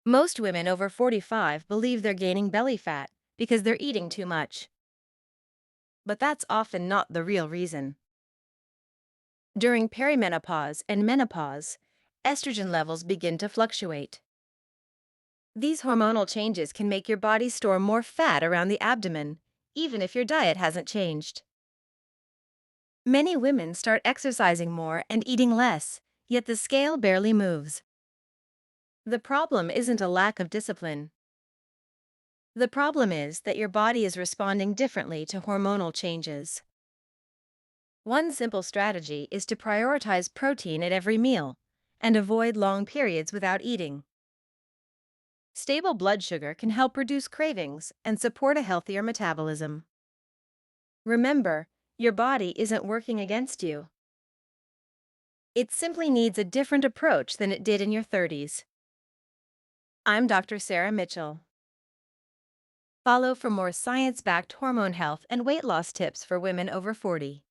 Most women over 45 believe they're gaining belly fat because they're eating too much. But that's often not the real reason. During perimenopause and menopause, estrogen levels begin to fluctuate. These hormonal changes can make your body store more fat around the abdomen, even if your diet hasn't changed. Many women start exercising more and eating less, yet the scale barely moves. The problem isn't a lack of discipline. The problem is that your body is responding differently to hormonal changes. One simple strategy is to prioritize protein at every meal and avoid long periods without eating. Stable blood sugar can help reduce cravings and support a healthier metabolism. Remember, your body isn't working against you. It simply needs a different approach than it did in your 30s. I'm Dr. Sarah Mitchell. Follow for more science-backed hormone health and weight loss tips for women over 40.